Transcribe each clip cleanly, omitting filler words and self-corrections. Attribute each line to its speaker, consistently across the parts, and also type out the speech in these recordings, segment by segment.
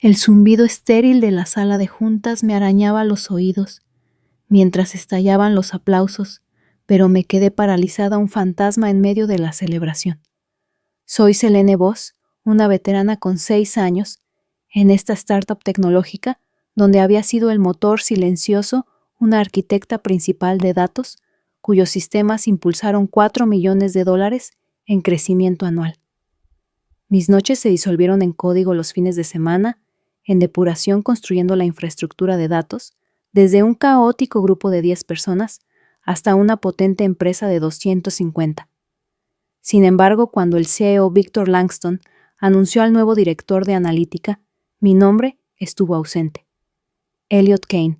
Speaker 1: El zumbido estéril de la sala de juntas me arañaba los oídos, mientras estallaban los aplausos, pero me quedé paralizada un fantasma en medio de la celebración. Soy Selene Voss, una veterana con 6 años, en esta startup tecnológica, donde había sido el motor silencioso, una arquitecta principal de datos, cuyos sistemas impulsaron $4 millones en crecimiento anual. Mis noches se disolvieron en código los fines de semana, en depuración construyendo la infraestructura de datos, desde un caótico grupo de 10 personas hasta una potente empresa de 250. Sin embargo, cuando el CEO Victor Langston anunció al nuevo director de analítica, mi nombre estuvo ausente. Elliot Kane,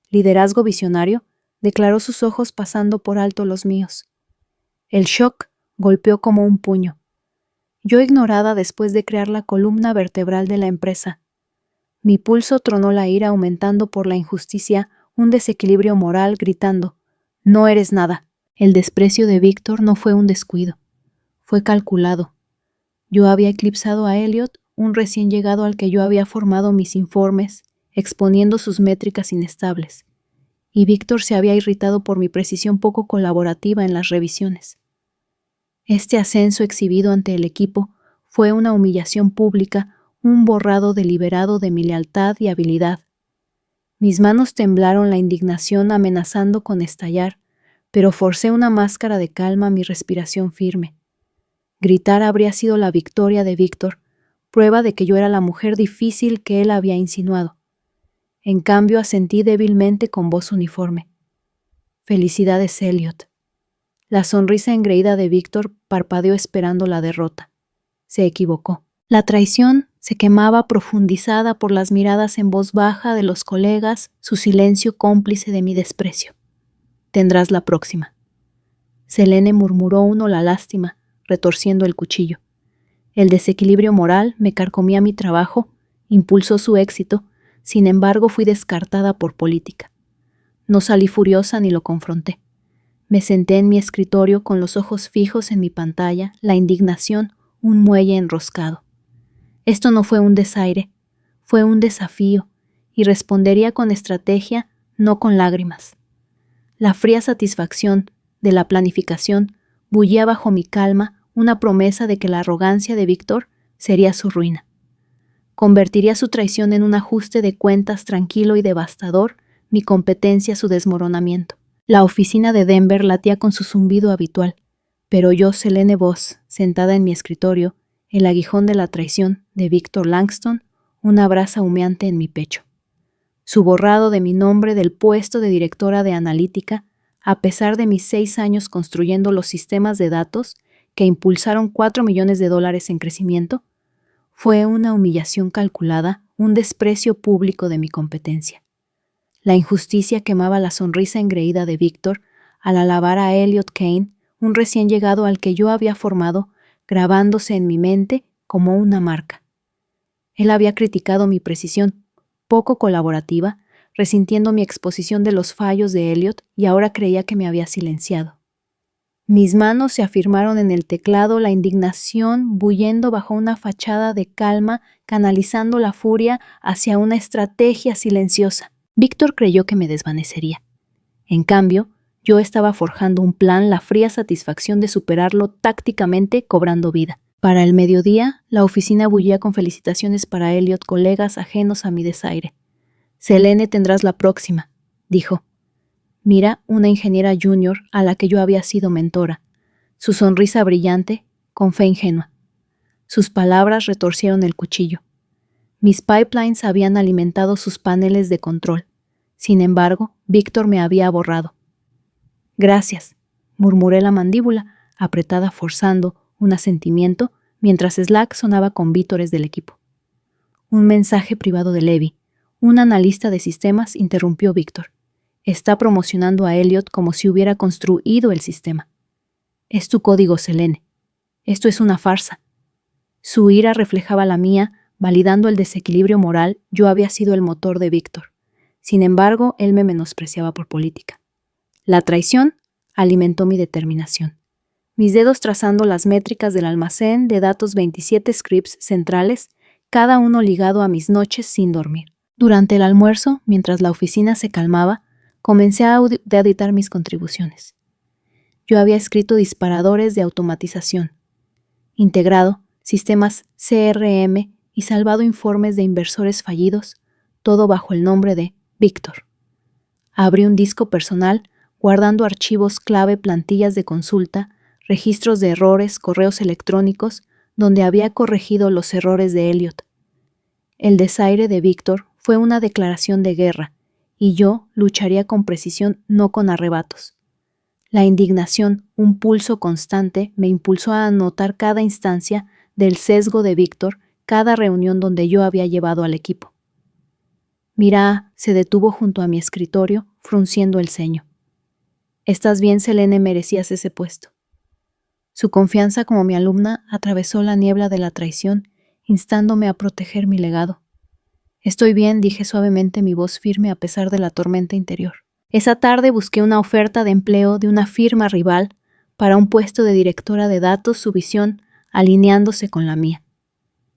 Speaker 1: liderazgo visionario, declaró sus ojos pasando por alto los míos. El shock golpeó como un puño. Yo ignorada después de crear la columna vertebral de la empresa. Mi pulso tronó la ira aumentando por la injusticia, un desequilibrio moral gritando, «No eres nada». El desprecio de Víctor no fue un descuido, fue calculado. Yo había eclipsado a Elliot, un recién llegado al que yo había formado mis informes, exponiendo sus métricas inestables, y Víctor se había irritado por mi precisión poco colaborativa en las revisiones. Este ascenso exhibido ante el equipo fue una humillación pública, un borrado deliberado de mi lealtad y habilidad. Mis manos temblaron la indignación amenazando con estallar, pero forcé una máscara de calma, mi respiración firme. Gritar habría sido la victoria de Víctor, prueba de que yo era la mujer difícil que él había insinuado. En cambio, asentí débilmente con voz uniforme. «Felicidades, Elliot». La sonrisa engreída de Víctor parpadeó esperando la derrota. Se equivocó. La traición se quemaba profundizada por las miradas en voz baja de los colegas, su silencio cómplice de mi desprecio. «Tendrás la próxima». Selene murmuró uno la lástima, retorciendo el cuchillo. El desequilibrio moral me carcomía mi trabajo, impulsó su éxito, sin embargo fui descartada por política. No salí furiosa ni lo confronté. Me senté en mi escritorio con los ojos fijos en mi pantalla, la indignación, un muelle enroscado. Esto no fue un desaire, fue un desafío, y respondería con estrategia, no con lágrimas. La fría satisfacción de la planificación bullía bajo mi calma una promesa de que la arrogancia de Víctor sería su ruina. Convertiría su traición en un ajuste de cuentas tranquilo y devastador, mi competencia su desmoronamiento. La oficina de Denver latía con su zumbido habitual, pero yo, Selene Voss, sentada en mi escritorio, el aguijón de la traición de Victor Langston, una brasa humeante en mi pecho. Su borrado de mi nombre del puesto de directora de analítica, a pesar de mis 6 años construyendo los sistemas de datos que impulsaron $4 millones en crecimiento, fue una humillación calculada, un desprecio público de mi competencia. La injusticia quemaba la sonrisa engreída de Víctor al alabar a Elliot Kane, un recién llegado al que yo había formado, grabándose en mi mente como una marca. Él había criticado mi precisión, poco colaborativa, resintiendo mi exposición de los fallos de Elliot y ahora creía que me había silenciado. Mis manos se afirmaron en el teclado, la indignación bullendo bajo una fachada de calma, canalizando la furia hacia una estrategia silenciosa. Víctor creyó que me desvanecería. En cambio, yo estaba forjando un plan, la fría satisfacción de superarlo tácticamente, cobrando vida. Para el mediodía, la oficina bullía con felicitaciones para Elliot, colegas ajenos a mi desaire. «Selene, tendrás la próxima», dijo. Mira, una ingeniera junior a la que yo había sido mentora. Su sonrisa brillante, con fe ingenua. Sus palabras retorcieron el cuchillo. Mis pipelines habían alimentado sus paneles de control. Sin embargo, Víctor me había borrado. «Gracias», murmuré la mandíbula, apretada forzando un asentimiento, mientras Slack sonaba con vítores del equipo. Un mensaje privado de Levi, un analista de sistemas, interrumpió Víctor. Está promocionando a Elliot como si hubiera construido el sistema. Es tu código, Selene. Esto es una farsa. Su ira reflejaba la mía, validando el desequilibrio moral. Yo había sido el motor de Víctor. Sin embargo, él me menospreciaba por política. La traición alimentó mi determinación. Mis dedos trazando las métricas del almacén de datos 27 scripts centrales cada uno ligado a mis noches sin dormir. Durante el almuerzo, mientras la oficina se calmaba, comencé a editar mis contribuciones. Yo había escrito disparadores de automatización, integrado sistemas CRM y salvado informes de inversores fallidos, todo bajo el nombre de Víctor. Abrí un disco personal guardando archivos clave, plantillas de consulta, registros de errores, correos electrónicos, donde había corregido los errores de Elliot. El desaire de Víctor fue una declaración de guerra, y yo lucharía con precisión, no con arrebatos. La indignación, un pulso constante, me impulsó a anotar cada instancia del sesgo de Víctor, cada reunión donde yo había llevado al equipo. Mira se detuvo junto a mi escritorio, frunciendo el ceño. «¿Estás bien, Selene? Merecías ese puesto». Su confianza como mi alumna atravesó la niebla de la traición, instándome a proteger mi legado. «Estoy bien», dije suavemente, mi voz firme a pesar de la tormenta interior. Esa tarde busqué una oferta de empleo de una firma rival para un puesto de directora de datos, su visión alineándose con la mía.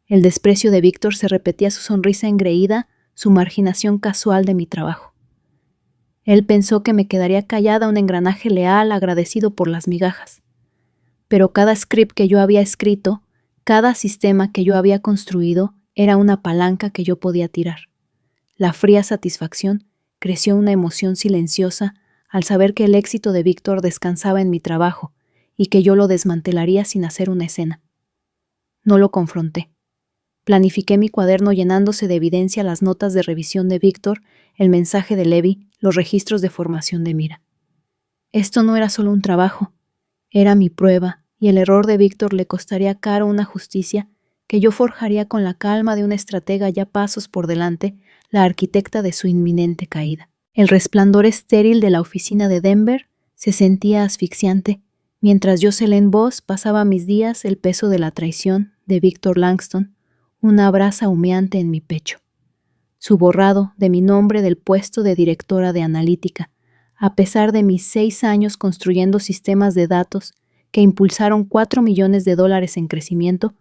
Speaker 1: El desprecio de Víctor se repetía, su sonrisa engreída, su marginación casual de mi trabajo. Él pensó que me quedaría callada, un engranaje leal, agradecido por las migajas. Pero cada script que yo había escrito, cada sistema que yo había construido, era una palanca que yo podía tirar. La fría satisfacción creció una emoción silenciosa al saber que el éxito de Víctor descansaba en mi trabajo y que yo lo desmantelaría sin hacer una escena. No lo confronté. Planifiqué mi cuaderno llenándose de evidencia las notas de revisión de Víctor, el mensaje de Levi, los registros de formación de Mira. Esto no era solo un trabajo, era mi prueba, y el error de Víctor le costaría caro una justicia que yo forjaría con la calma de una estratega ya pasos por delante, la arquitecta de su inminente caída. El resplandor estéril de la oficina de Denver se sentía asfixiante, mientras yo, Selene Voss, pasaba mis días el peso de la traición de Víctor Langston, una brasa humeante en mi pecho. Su borrado de mi nombre del puesto de directora de analítica, a pesar de mis 6 años construyendo sistemas de datos que impulsaron $4 millones en crecimiento,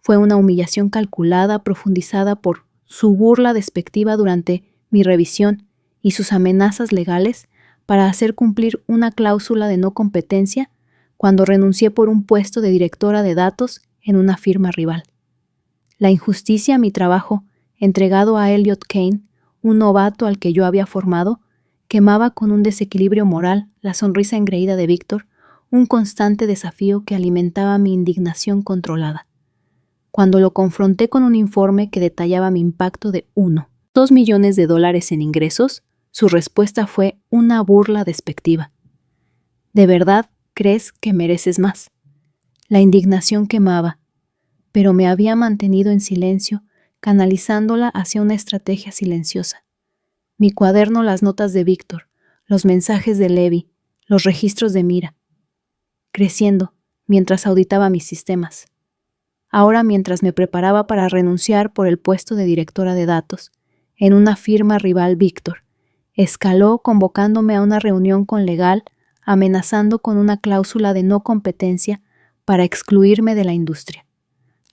Speaker 1: fue una humillación calculada, profundizada por su burla despectiva durante mi revisión y sus amenazas legales para hacer cumplir una cláusula de no competencia cuando renuncié por un puesto de directora de datos en una firma rival. La injusticia a mi trabajo, entregado a Elliot Kane, un novato al que yo había formado, quemaba con un desequilibrio moral la sonrisa engreída de Víctor, un constante desafío que alimentaba mi indignación controlada. Cuando lo confronté con un informe que detallaba mi impacto de $2 millones en ingresos, su respuesta fue una burla despectiva. ¿De verdad crees que mereces más? La indignación quemaba, pero me había mantenido en silencio, canalizándola hacia una estrategia silenciosa. Mi cuaderno, las notas de Víctor, los mensajes de Levi, los registros de Mira, creciendo mientras auditaba mis sistemas. Ahora, mientras me preparaba para renunciar por el puesto de directora de datos, en una firma rival, Víctor escaló convocándome a una reunión con legal, amenazando con una cláusula de no competencia para excluirme de la industria.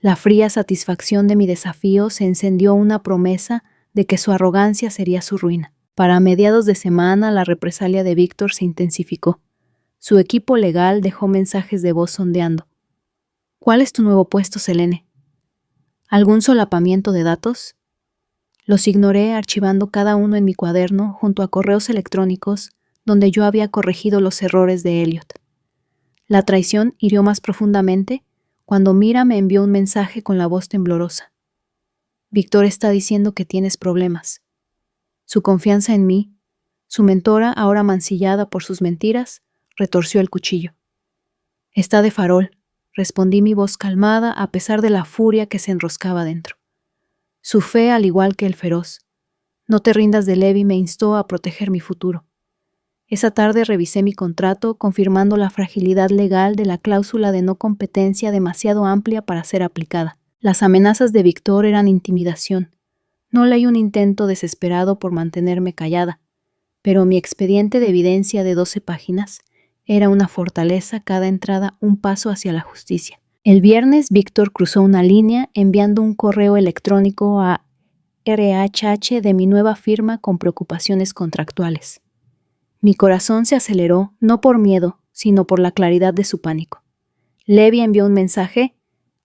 Speaker 1: La fría satisfacción de mi desafío se encendió una promesa de que su arrogancia sería su ruina. Para mediados de semana, la represalia de Víctor se intensificó. Su equipo legal dejó mensajes de voz sondeando. ¿Cuál es tu nuevo puesto, Selene? ¿Algún solapamiento de datos? Los ignoré, archivando cada uno en mi cuaderno junto a correos electrónicos donde yo había corregido los errores de Elliot. La traición hirió más profundamente cuando Mira me envió un mensaje con la voz temblorosa. Víctor está diciendo que tienes problemas. Su confianza en mí, su mentora, ahora mancillada por sus mentiras, retorció el cuchillo. Está de farol, respondí, mi voz calmada a pesar de la furia que se enroscaba dentro. Su fe, al igual que el feroz. No te rindas de Levi, me instó a proteger mi futuro. Esa tarde revisé mi contrato, confirmando la fragilidad legal de la cláusula de no competencia demasiado amplia para ser aplicada. Las amenazas de Víctor eran intimidación. No leí un intento desesperado por mantenerme callada, pero mi expediente de evidencia de 12 páginas era una fortaleza, cada entrada un paso hacia la justicia. El viernes, Víctor cruzó una línea enviando un correo electrónico a RHH de mi nueva firma con preocupaciones contractuales. Mi corazón se aceleró, no por miedo, sino por la claridad de su pánico. Levy envió un mensaje: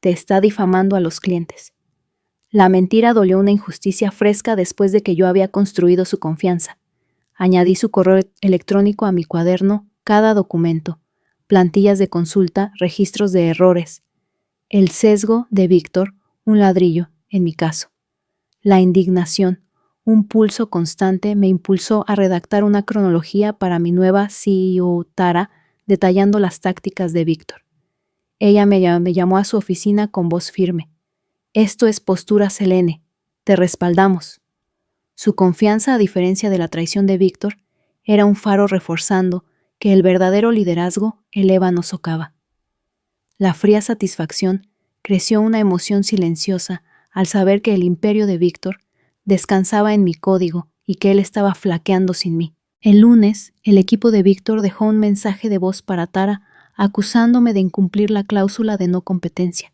Speaker 1: te está difamando a los clientes. La mentira dolió una injusticia fresca después de que yo había construido su confianza. Añadí su correo electrónico a mi cuaderno, cada documento, plantillas de consulta, registros de errores. El sesgo de Víctor, un ladrillo, en mi caso. La indignación, un pulso constante, me impulsó a redactar una cronología para mi nueva CEO, Tara, detallando las tácticas de Víctor. Ella me llamó a su oficina con voz firme. Esto es postura Selene. Te respaldamos. Su confianza, a diferencia de la traición de Víctor, era un faro reforzando que el verdadero liderazgo eleva no socava. La fría satisfacción creció una emoción silenciosa al saber que el imperio de Víctor descansaba en mi código y que él estaba flaqueando sin mí. El lunes, el equipo de Víctor dejó un mensaje de voz para Tara acusándome de incumplir la cláusula de no competencia.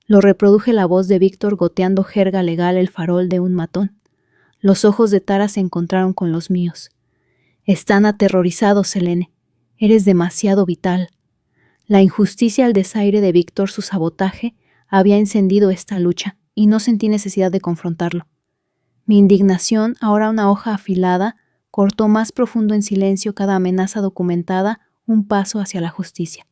Speaker 1: Lo reproduje la voz de Víctor goteando jerga legal el farol de un matón. Los ojos de Tara se encontraron con los míos. Están aterrorizados, Selene. Eres demasiado vital. La injusticia al desaire de Víctor, su sabotaje, había encendido esta lucha, y no sentí necesidad de confrontarlo. Mi indignación, ahora una hoja afilada, cortó más profundo en silencio cada amenaza documentada, un paso hacia la justicia.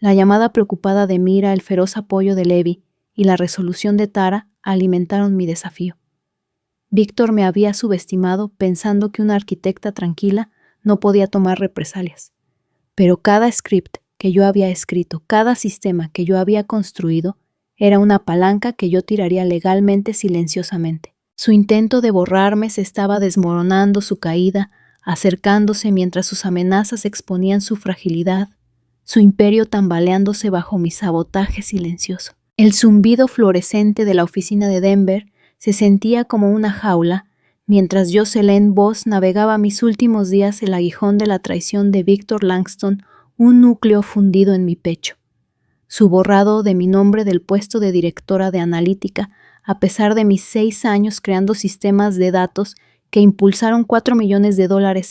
Speaker 1: La llamada preocupada de Mira, el feroz apoyo de Levy y la resolución de Tara alimentaron mi desafío. Víctor me había subestimado pensando que una arquitecta tranquila no podía tomar represalias. Pero cada script que yo había escrito, cada sistema que yo había construido, era una palanca que yo tiraría legalmente silenciosamente. Su intento de borrarme se estaba desmoronando, su caída, acercándose mientras sus amenazas exponían su fragilidad, su imperio tambaleándose bajo mi sabotaje silencioso. El zumbido fluorescente de la oficina de Denver se sentía como una jaula, mientras yo, Selene Voss, navegaba mis últimos días el aguijón de la traición de Víctor Langston, un núcleo fundido en mi pecho. Su borrado de mi nombre del puesto de directora de analítica, a pesar de mis 6 años creando sistemas de datos que impulsaron $4 millones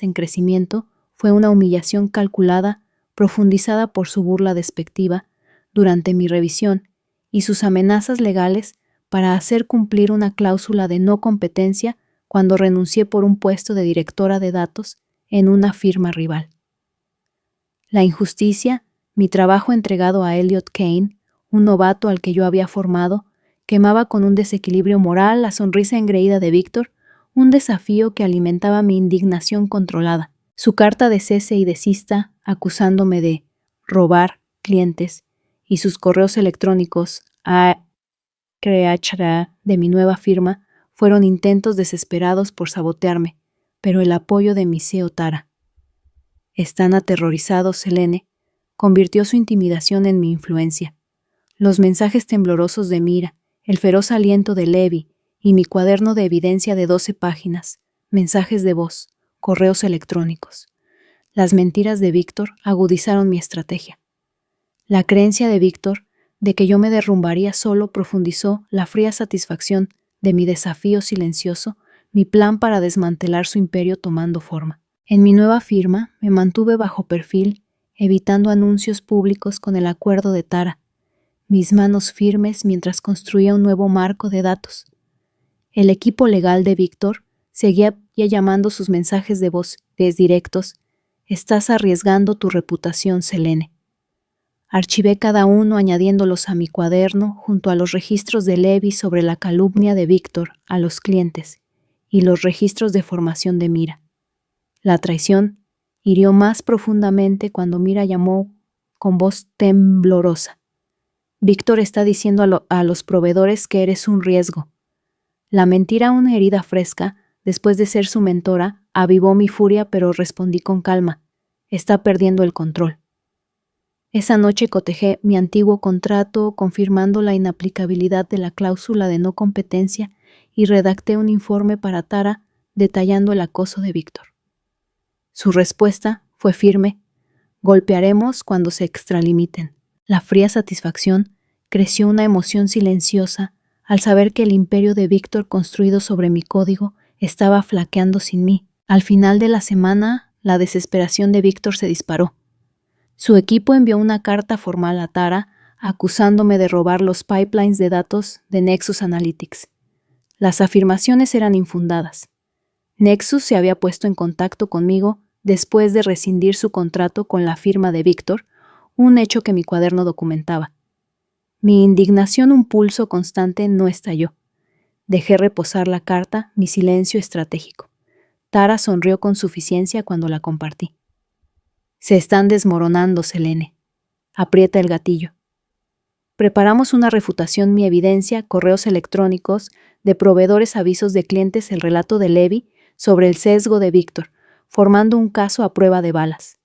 Speaker 1: en crecimiento, fue una humillación calculada, profundizada por su burla despectiva durante mi revisión y sus amenazas legales para hacer cumplir una cláusula de no competencia cuando renuncié por un puesto de directora de datos en una firma rival. La injusticia, mi trabajo entregado a Elliot Kane, un novato al que yo había formado, quemaba con un desequilibrio moral la sonrisa engreída de Víctor, un desafío que alimentaba mi indignación controlada. Su carta de cese y desista, acusándome de robar clientes, y sus correos electrónicos a RHH de mi nueva firma fueron intentos desesperados por sabotearme, pero el apoyo de mi CEO Tara. Están aterrorizados, Selene, convirtió su intimidación en mi influencia. Los mensajes temblorosos de Mira, el feroz aliento de Levy y mi cuaderno de evidencia de 12 páginas, mensajes de voz, correos electrónicos. Las mentiras de Víctor agudizaron mi estrategia. La creencia de Víctor de que yo me derrumbaría solo profundizó la fría satisfacción de mi desafío silencioso, mi plan para desmantelar su imperio tomando forma. En mi nueva firma me mantuve bajo perfil, evitando anuncios públicos con el acuerdo de Tara, mis manos firmes mientras construía un nuevo marco de datos. El equipo legal de Víctor seguía llamando sus mensajes de voz directos: «Estás arriesgando tu reputación, Selene». Archivé cada uno añadiéndolos a mi cuaderno junto a los registros de Levy sobre la calumnia de Víctor a los clientes y los registros de formación de Mira. La traición hirió más profundamente cuando Mira llamó con voz temblorosa: «Víctor está diciendo a los proveedores que eres un riesgo». La mentira, una herida fresca, después de ser su mentora, avivó mi furia, pero respondí con calma: «Está perdiendo el control». Esa noche cotejé mi antiguo contrato, confirmando la inaplicabilidad de la cláusula de no competencia, y redacté un informe para Tara detallando el acoso de Víctor. Su respuesta fue firme: «Golpearemos cuando se extralimiten». La fría satisfacción creció una emoción silenciosa al saber que el imperio de Víctor construido sobre mi código estaba flaqueando sin mí. Al final de la semana, la desesperación de Víctor se disparó. Su equipo envió una carta formal a Tara acusándome de robar los pipelines de datos de Nexus Analytics. Las afirmaciones eran infundadas. Nexus se había puesto en contacto conmigo después de rescindir su contrato con la firma de Víctor, un hecho que mi cuaderno documentaba. Mi indignación, un pulso constante, no estalló. Dejé reposar la carta, mi silencio estratégico. Tara sonrió con suficiencia cuando la compartí. Se están desmoronando, Selene. Aprieta el gatillo. Preparamos una refutación, mi evidencia, correos electrónicos, de proveedores, avisos de clientes, el relato de Levi sobre el sesgo de Víctor, formando un caso a prueba de balas.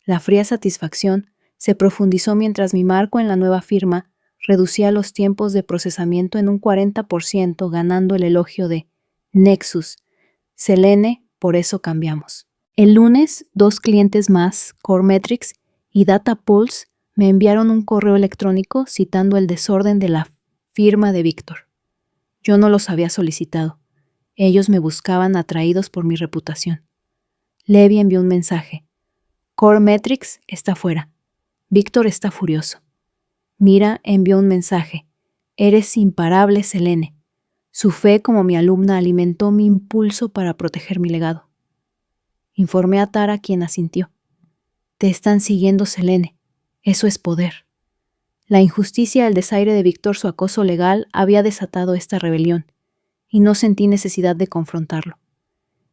Speaker 1: La fría satisfacción se profundizó mientras mi marco en la nueva firma reducía los tiempos de procesamiento en un 40%, ganando el elogio de Nexus. Selene, por eso cambiamos. El lunes, 2 clientes más, Coremetrics y DataPulse, me enviaron un correo electrónico citando el desorden de la firma de Víctor. Yo no los había solicitado. Ellos me buscaban atraídos por mi reputación. Levi envió un mensaje. Coremetrics está fuera. Víctor está furioso. Mira envió un mensaje. Eres imparable, Selene. Su fe como mi alumna alimentó mi impulso para proteger mi legado. Informé a Tara, quien asintió. Te están siguiendo, Selene. Eso es poder. La injusticia, el desaire de Víctor, su acoso legal, había desatado esta rebelión, y no sentí necesidad de confrontarlo.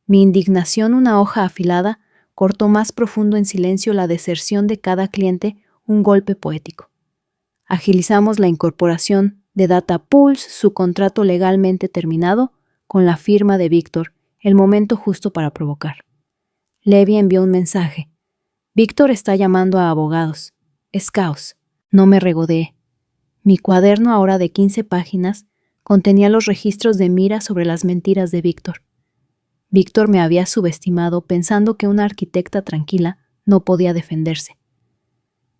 Speaker 1: Mi indignación, una hoja afilada, cortó más profundo en silencio la deserción de cada cliente, un golpe poético. Agilizamos la incorporación de DataPulse, su contrato legalmente terminado, con la firma de Víctor, el momento justo para provocar. Levi envió un mensaje. Víctor está llamando a abogados. Es caos. No me regodeé. Mi cuaderno, ahora de 15 páginas, contenía los registros de Mira sobre las mentiras de Víctor. Víctor me había subestimado pensando que una arquitecta tranquila no podía defenderse.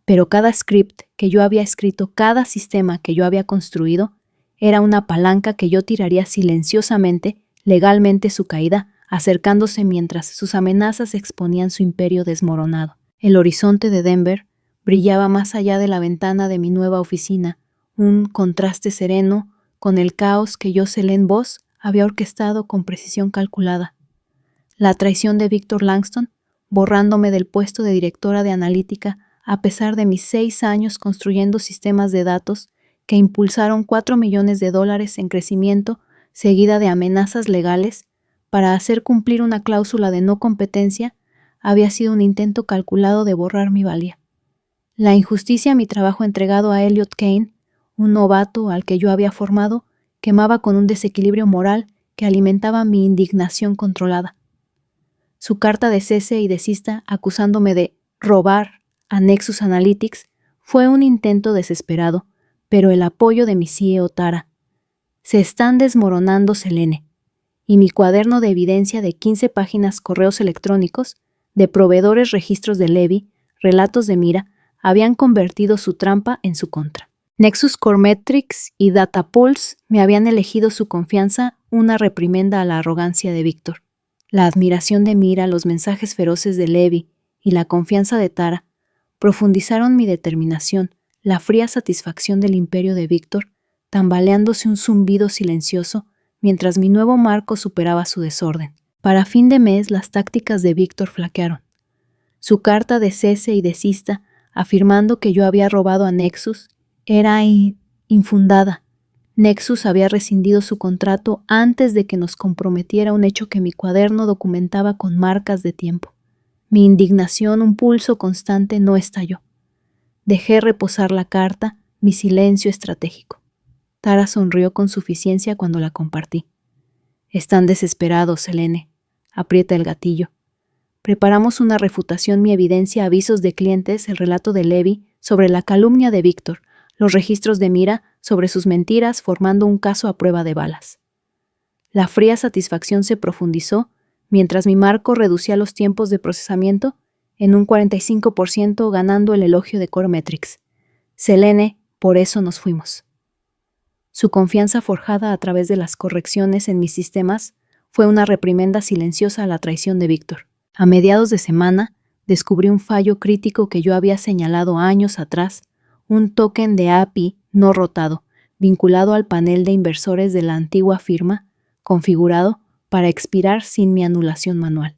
Speaker 1: Pero cada script que yo había escrito, cada sistema que yo había construido, era una palanca que yo tiraría silenciosamente, legalmente su caída, acercándose mientras sus amenazas exponían su imperio desmoronado. El horizonte de Denver brillaba más allá de la ventana de mi nueva oficina, un contraste sereno con el caos que yo, Selene Voss, había orquestado con precisión calculada. La traición de Víctor Langston, borrándome del puesto de directora de analítica a pesar de mis 6 años construyendo sistemas de datos que impulsaron $4 millones en crecimiento, seguida de amenazas legales, para hacer cumplir una cláusula de no competencia, había sido un intento calculado de borrar mi valía. La injusticia a mi trabajo entregado a Elliot Kane, un novato al que yo había formado, quemaba con un desequilibrio moral que alimentaba mi indignación controlada. Su carta de cese y desista acusándome de robar a Nexus Analytics fue un intento desesperado, pero el apoyo de mi CEO Tara. Se están desmoronando, Selene, y mi cuaderno de evidencia de 15 páginas, correos electrónicos, de proveedores, registros de Levi, relatos de Mira, habían convertido su trampa en su contra. Nexus Coremetrics y DataPulse me habían elegido su confianza, una reprimenda a la arrogancia de Víctor. La admiración de Mira, los mensajes feroces de Levi y la confianza de Tara profundizaron mi determinación, la fría satisfacción del imperio de Víctor, tambaleándose un zumbido silencioso mientras mi nuevo marco superaba su desorden. Para fin de mes, las tácticas de Víctor flaquearon. Su carta de cese y desista, afirmando que yo había robado a Nexus, era infundada. Nexus había rescindido su contrato antes de que nos comprometiera, un hecho que mi cuaderno documentaba con marcas de tiempo. Mi indignación, un pulso constante, no estalló. Dejé reposar la carta, mi silencio estratégico. Tara sonrió con suficiencia cuando la compartí. Están desesperados, Selene. Aprieta el gatillo. Preparamos una refutación, mi evidencia, avisos de clientes, el relato de Levi sobre la calumnia de Víctor, los registros de Mira sobre sus mentiras, formando un caso a prueba de balas. La fría satisfacción se profundizó mientras mi marco reducía los tiempos de procesamiento en un 45%, ganando el elogio de Coremetrics. Selene, por eso nos fuimos. Su confianza forjada a través de las correcciones en mis sistemas fue una reprimenda silenciosa a la traición de Víctor. A mediados de semana, descubrí un fallo crítico que yo había señalado años atrás, un token de API no rotado, vinculado al panel de inversores de la antigua firma, configurado para expirar sin mi anulación manual.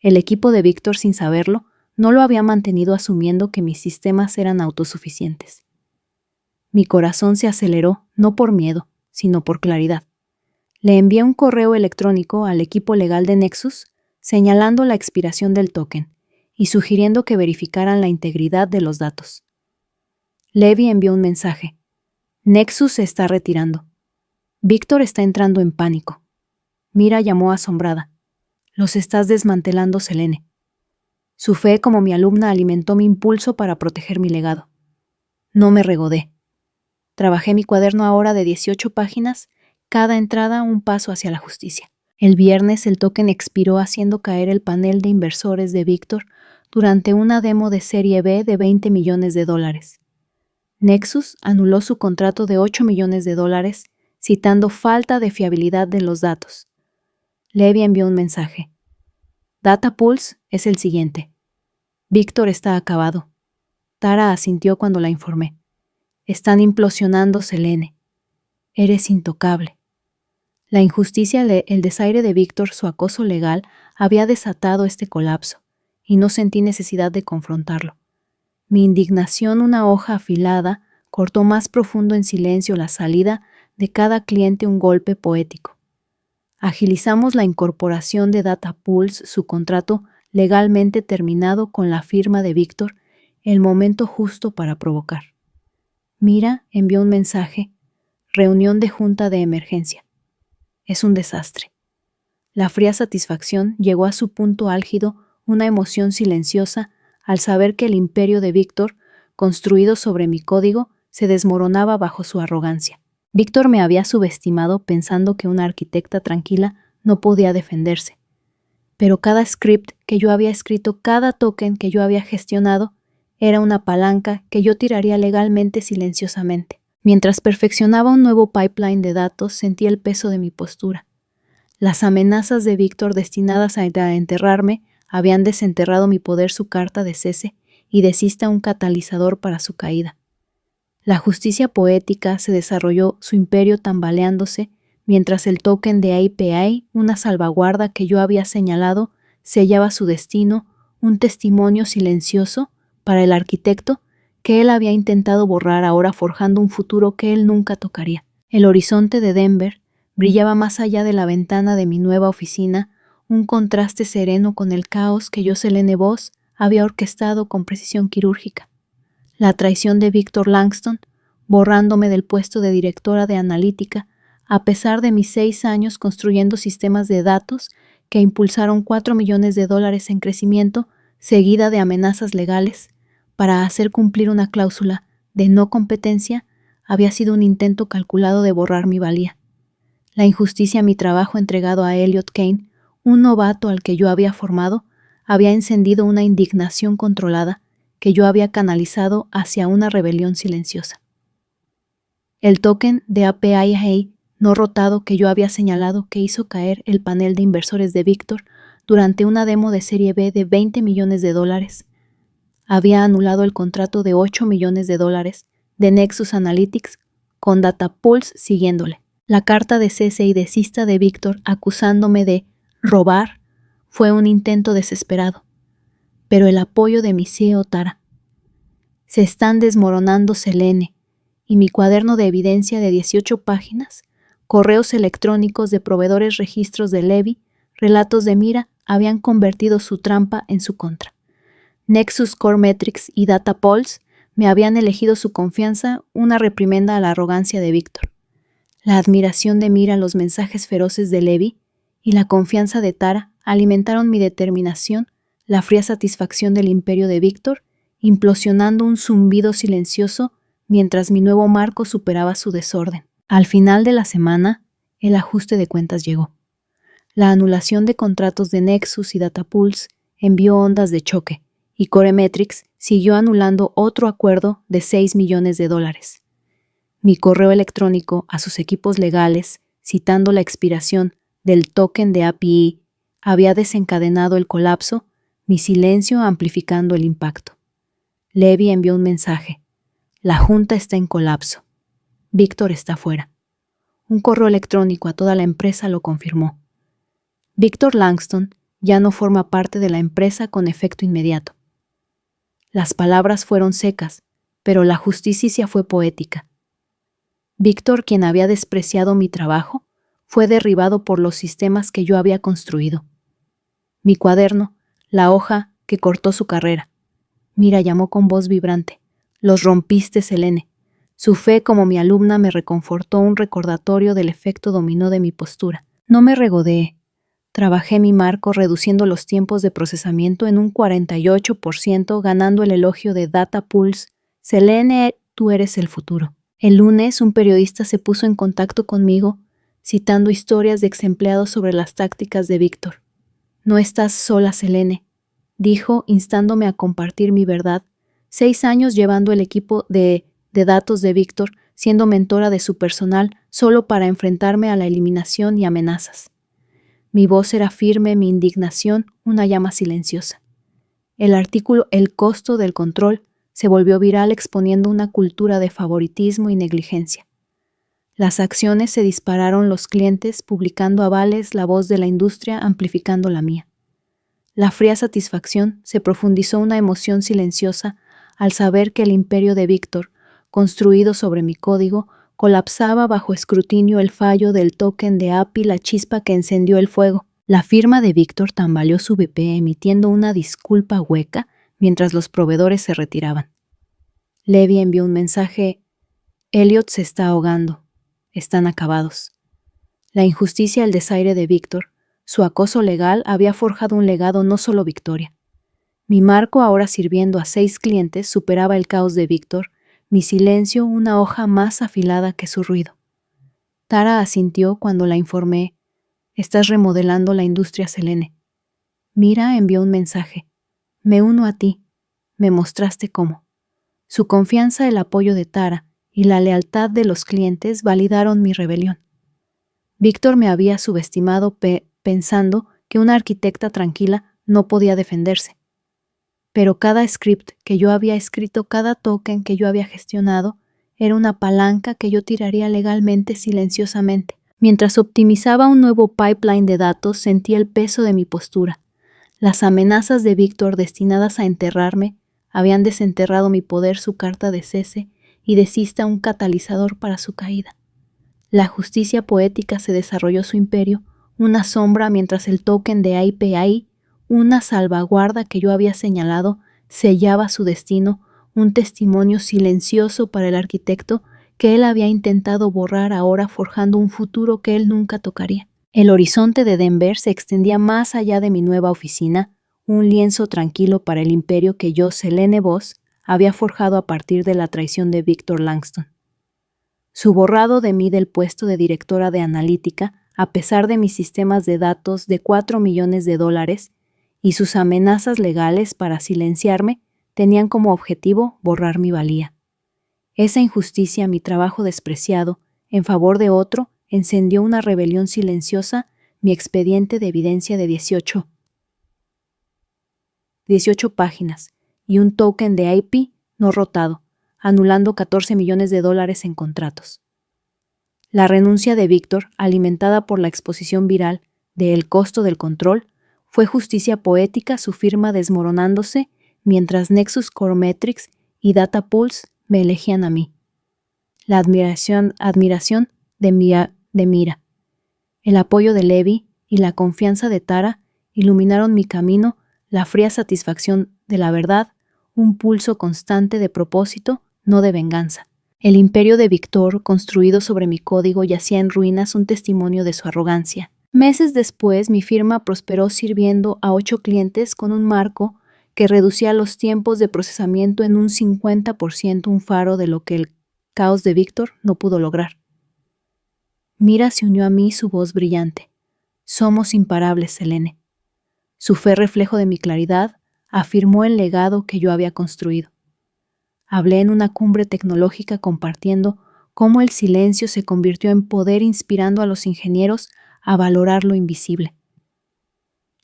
Speaker 1: El equipo de Víctor, sin saberlo, no lo había mantenido asumiendo que mis sistemas eran autosuficientes. Mi corazón se aceleró, no por miedo, sino por claridad. Le envié un correo electrónico al equipo legal de Nexus señalando la expiración del token y sugiriendo que verificaran la integridad de los datos. Levi envió un mensaje. Nexus se está retirando. Víctor está entrando en pánico. Mira llamó asombrada. Los estás desmantelando, Selene. Su fe como mi alumna alimentó mi impulso para proteger mi legado. No me regodé. Trabajé mi cuaderno ahora de 18 páginas, cada entrada un paso hacia la justicia. El viernes el token expiró haciendo caer el panel de inversores de Víctor durante una demo de serie B de $20 millones. Nexus anuló su contrato de $8 millones, citando falta de fiabilidad de los datos. Levi envió un mensaje. Data Pulse es el siguiente. Víctor está acabado. Tara asintió cuando la informé. Están implosionando, Selene. Eres intocable. La injusticia, el desaire de Víctor, su acoso legal, había desatado este colapso, y no sentí necesidad de confrontarlo. Mi indignación, una hoja afilada, cortó más profundo en silencio la salida de cada cliente un golpe poético. Agilizamos la incorporación de Data Pulse, su contrato legalmente terminado con la firma de Víctor, el momento justo para provocar. Mira envió un mensaje, reunión de junta de emergencia. Es un desastre. La fría satisfacción llegó a su punto álgido, una emoción silenciosa, al saber que el imperio de Víctor, construido sobre mi código, se desmoronaba bajo su arrogancia. Víctor me había subestimado pensando que una arquitecta tranquila no podía defenderse. Pero cada script que yo había escrito, cada token que yo había gestionado, era una palanca que yo tiraría legalmente silenciosamente. Mientras perfeccionaba un nuevo pipeline de datos, sentí el peso de mi postura. Las amenazas de Víctor destinadas a enterrarme habían desenterrado mi poder su carta de cese y desista un catalizador para su caída. La justicia poética se desarrolló, su imperio tambaleándose, mientras el token de API, una salvaguarda que yo había señalado, sellaba su destino, un testimonio silencioso para el arquitecto que él había intentado borrar, ahora forjando un futuro que él nunca tocaría. El horizonte de Denver brillaba más allá de la ventana de mi nueva oficina, un contraste sereno con el caos que yo, Selene Voss, había orquestado con precisión quirúrgica. La traición de Víctor Langston, borrándome del puesto de directora de analítica, a pesar de mis 6 años construyendo sistemas de datos que impulsaron $4 millones en crecimiento, seguida de amenazas legales, para hacer cumplir una cláusula de no competencia, había sido un intento calculado de borrar mi valía. La injusticia a mi trabajo entregado a Elliot Kane, un novato al que yo había formado, había encendido una indignación controlada que yo había canalizado hacia una rebelión silenciosa. El token de API no rotado que yo había señalado que hizo caer el panel de inversores de Víctor durante una demo de serie B de $20 millones, había anulado el contrato de $8 millones de Nexus Analytics con Data Pulse siguiéndole. La carta de cese y desista de Víctor acusándome de robar fue un intento desesperado, pero el apoyo de mi CEO Tara. Se están desmoronando, Selene, y mi cuaderno de evidencia de 18 páginas, correos electrónicos de proveedores, registros de Levi, relatos de Mira habían convertido su trampa en su contra. Nexus Core Metrics y Data Pulse me habían elegido su confianza, una reprimenda a la arrogancia de Víctor. La admiración de Mira, los mensajes feroces de Levi y la confianza de Tara alimentaron mi determinación, la fría satisfacción del imperio de Víctor, implosionando un zumbido silencioso mientras mi nuevo marco superaba su desorden. Al final de la semana, el ajuste de cuentas llegó. La anulación de contratos de Nexus y Data Pulse envió ondas de choque, y Coremetrics siguió anulando otro acuerdo de $6 millones. Mi correo electrónico a sus equipos legales, citando la expiración del token de API, había desencadenado el colapso, mi silencio amplificando el impacto. Levy envió un mensaje. La junta está en colapso. Víctor está fuera. Un correo electrónico a toda la empresa lo confirmó. Víctor Langston ya no forma parte de la empresa con efecto inmediato. Las palabras fueron secas, pero la justicia fue poética. Víctor, quien había despreciado mi trabajo, fue derribado por los sistemas que yo había construido. Mi cuaderno, la hoja que cortó su carrera. Mira, llamó con voz vibrante. Los rompiste, Selene. Su fe como mi alumna me reconfortó un recordatorio del efecto dominó de mi postura. No me regodeé. Trabajé mi marco reduciendo los tiempos de procesamiento en un 48%, ganando el elogio de Data Pulse. Selene, tú eres el futuro. El lunes, un periodista se puso en contacto conmigo, citando historias de ex-empleados sobre las tácticas de Víctor. No estás sola, Selene, dijo, instándome a compartir mi verdad. 6 años llevando el equipo de datos de Víctor, siendo mentora de su personal, solo para enfrentarme a la eliminación y amenazas. Mi voz era firme, mi indignación, una llama silenciosa. El artículo El costo del control se volvió viral exponiendo una cultura de favoritismo y negligencia. Las acciones se dispararon, los clientes publicando avales, la voz de la industria amplificando la mía. La fría satisfacción se profundizó una emoción silenciosa al saber que el imperio de Víctor, construido sobre mi código, colapsaba bajo escrutinio el fallo del token de API, la chispa que encendió el fuego. La firma de Víctor tambaleó su BP emitiendo una disculpa hueca mientras los proveedores se retiraban. Levy envió un mensaje. Elliot se está ahogando. Están acabados. La injusticia y el desaire de Víctor, su acoso legal, había forjado un legado no solo victoria. Mi marco, ahora sirviendo a 6 clientes, superaba el caos de Víctor, mi silencio una hoja más afilada que su ruido. Tara asintió cuando la informé. Estás remodelando la industria, Selene. Mira envió un mensaje. Me uno a ti. Me mostraste cómo. Su confianza, el apoyo de Tara y la lealtad de los clientes validaron mi rebelión. Víctor me había subestimado pensando que una arquitecta tranquila no podía defenderse. Pero cada script que yo había escrito, cada token que yo había gestionado, era una palanca que yo tiraría legalmente silenciosamente. Mientras optimizaba un nuevo pipeline de datos, sentí el peso de mi postura. Las amenazas de Víctor destinadas a enterrarme habían desenterrado mi poder, su carta de cese y desista un catalizador para su caída. La justicia poética se desarrolló su imperio, una sombra mientras el token de API, una salvaguarda que yo había señalado, sellaba su destino, un testimonio silencioso para el arquitecto que él había intentado borrar, ahora forjando un futuro que él nunca tocaría. El horizonte de Denver se extendía más allá de mi nueva oficina, un lienzo tranquilo para el imperio que yo, Selene Voss, había forjado a partir de la traición de Víctor Langston. Su borrado de mí del puesto de directora de analítica, a pesar de mis sistemas de datos de $4 millones, y sus amenazas legales para silenciarme, tenían como objetivo borrar mi valía. Esa injusticia, mi trabajo despreciado, en favor de otro, encendió una rebelión silenciosa, mi expediente de evidencia de 18 páginas y un token de IP no rotado, anulando $14 millones en contratos. La renuncia de Víctor, alimentada por la exposición viral de El costo del control, fue justicia poética, su firma desmoronándose, mientras Nexus Coremetrics y Data Pulse me elegían a mí. La admiración de Mira, el apoyo de Levy y la confianza de Tara iluminaron mi camino, la fría satisfacción de la verdad, un pulso constante de propósito, no de venganza. El imperio de Víctor, construido sobre mi código, yacía en ruinas, un testimonio de su arrogancia. Meses después, mi firma prosperó sirviendo a 8 clientes con un marco que reducía los tiempos de procesamiento en un 50%, un faro de lo que el caos de Víctor no pudo lograr. Mira se unió a mí, su voz brillante. Somos imparables, Selene. Su fe reflejo de mi claridad, afirmó el legado que yo había construido. Hablé en una cumbre tecnológica compartiendo cómo el silencio se convirtió en poder, inspirando a los ingenieros a valorar lo invisible.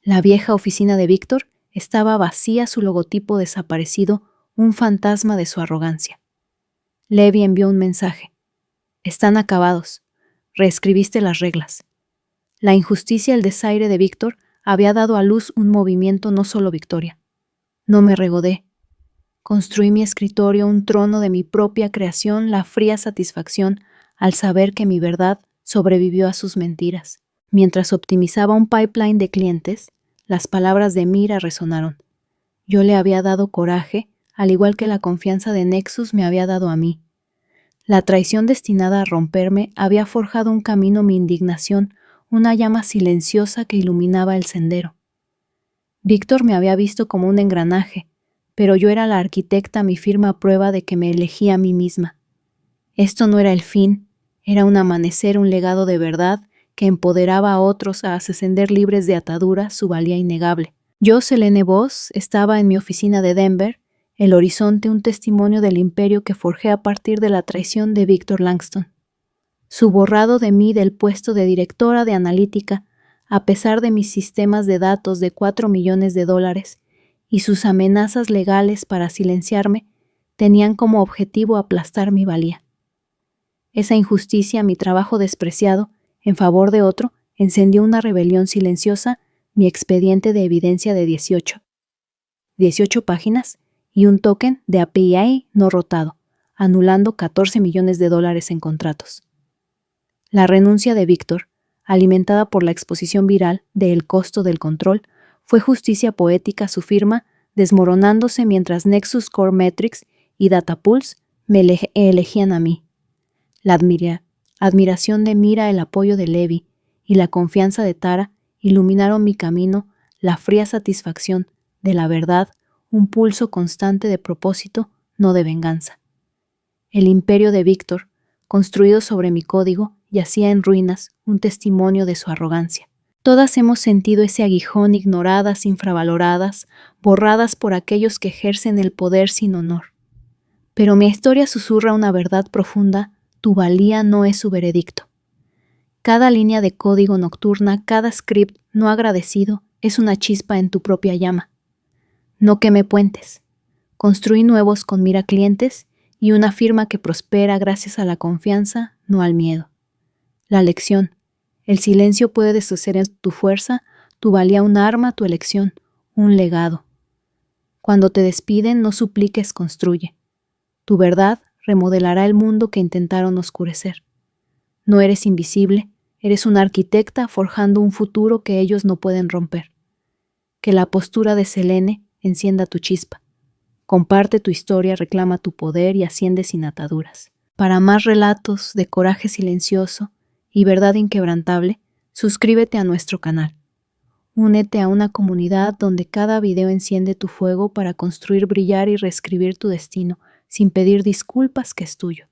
Speaker 1: La vieja oficina de Víctor estaba vacía, su logotipo desaparecido, un fantasma de su arrogancia. Levi envió un mensaje. Están acabados. Reescribiste las reglas. La injusticia y el desaire de Víctor había dado a luz un movimiento, no solo victoria. No me regodé. Construí mi escritorio, un trono de mi propia creación, la fría satisfacción al saber que mi verdad sobrevivió a sus mentiras. Mientras optimizaba un pipeline de clientes, las palabras de Mira resonaron. Yo le había dado coraje, al igual que la confianza de Nexus me había dado a mí. La traición destinada a romperme había forjado un camino, mi indignación, una llama silenciosa que iluminaba el sendero. Víctor me había visto como un engranaje, pero yo era la arquitecta, mi firma prueba de que me elegía a mí misma. Esto no era el fin, era un amanecer, un legado de verdad que empoderaba a otros a ascender libres de ataduras, su valía innegable. Yo, Selene Voss, estaba en mi oficina de Denver, el horizonte, un testimonio del imperio que forjé a partir de la traición de Victor Langston. Su borrado de mí del puesto de directora de analítica, a pesar de mis sistemas de datos de $4 millones, y sus amenazas legales para silenciarme, tenían como objetivo aplastar mi valía. Esa injusticia, mi trabajo despreciado, en favor de otro, encendió una rebelión silenciosa, mi expediente de evidencia de 18 páginas y un token de API no rotado, anulando $14 millones en contratos. La renuncia de Víctor, alimentada por la exposición viral de El costo del control, fue justicia poética, su firma desmoronándose mientras Nexus Core Metrics y Datapulse me elegían a mí. La admiración de Mira, el apoyo de Levi y la confianza de Tara iluminaron mi camino, la fría satisfacción de la verdad, un pulso constante de propósito, no de venganza. El imperio de Víctor, construido sobre mi código, yacía en ruinas, un testimonio de su arrogancia. Todas hemos sentido ese aguijón, ignoradas, infravaloradas, borradas por aquellos que ejercen el poder sin honor. Pero mi historia susurra una verdad profunda: tu valía no es su veredicto. Cada línea de código nocturna, cada script no agradecido, es una chispa en tu propia llama. No quemé puentes. Construí nuevos con mira clientes y una firma que prospera gracias a la confianza, no al miedo. La lección: el silencio puede deshacer tu fuerza, tu valía un arma, tu elección, un legado. Cuando te despiden, no supliques, construye. Tu verdad remodelará el mundo que intentaron oscurecer. No eres invisible, eres una arquitecta forjando un futuro que ellos no pueden romper. Que la postura de Selene encienda tu chispa. Comparte tu historia, reclama tu poder y asciende sin ataduras. Para más relatos de coraje silencioso y verdad inquebrantable, suscríbete a nuestro canal. Únete a una comunidad donde cada video enciende tu fuego para construir, brillar y reescribir tu destino sin pedir disculpas, que es tuyo.